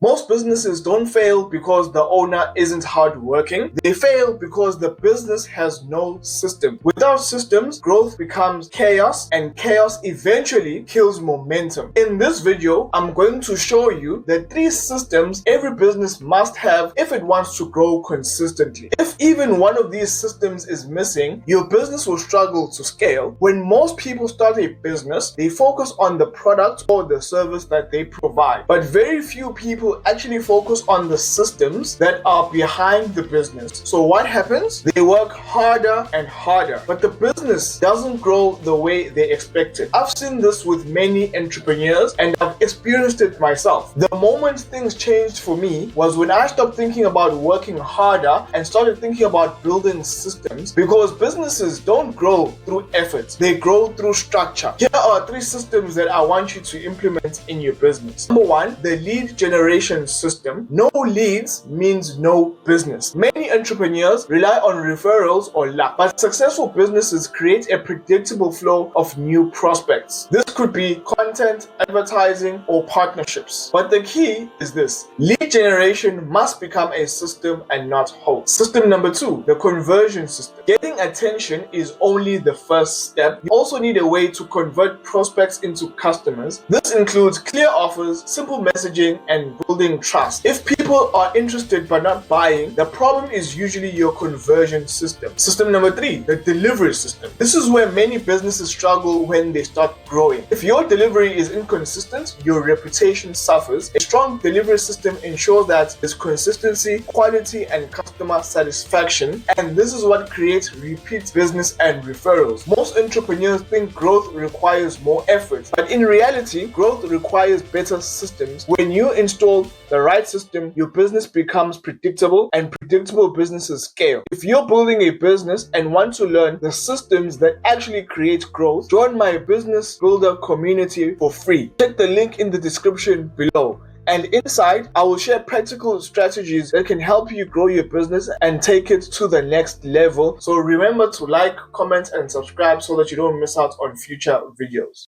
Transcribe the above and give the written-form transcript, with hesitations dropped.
Most businesses don't fail because the owner isn't hardworking. They fail because the business has no system. Without systems, growth becomes chaos, and chaos eventually kills momentum. In this video, I'm going to show you the 3 systems every business must have if it wants to grow consistently. If even one of these systems is missing, your business will struggle to scale. When most people start a business, they focus on the product or the service that they provide, but very few people actually focus on the systems that are behind the business. So what happens? They work harder and harder, but the business doesn't grow the way they expected. I've seen this with many entrepreneurs and I've experienced it myself. The moment things changed for me was when I stopped thinking about working harder and started thinking about building systems, because businesses don't grow through effort, they grow through structure. Here are 3 systems that I want you to implement in your business. Number 1, the lead generation system. No leads means no business. Many entrepreneurs rely on referrals or luck, but successful businesses create a predictable flow of new prospects. This could be content, advertising, or partnerships. But the key is this: lead generation must become a system and not hope. System number 2, the conversion system. Getting attention is only the first step. You also need a way to convert prospects into customers. This includes clear offers, simple messaging, and building trust. If people are interested but not buying, the problem is usually your conversion system. System number 3, the delivery system. This is where many businesses struggle when they start growing. If your delivery is inconsistent, your reputation suffers. A strong delivery system ensures that there's consistency, quality, and customer satisfaction, and this is what creates repeat business and referrals. Most entrepreneurs think growth requires more effort, but in reality, growth requires better systems. When you install the right system, your business becomes predictable, and predictable businesses scale. If you're building a business and want to learn the systems that actually create growth, join my Business Builder community for free. Check the link in the description below. And inside, I will share practical strategies that can help you grow your business and take it to the next level. So remember to like, comment, and subscribe so that you don't miss out on future videos.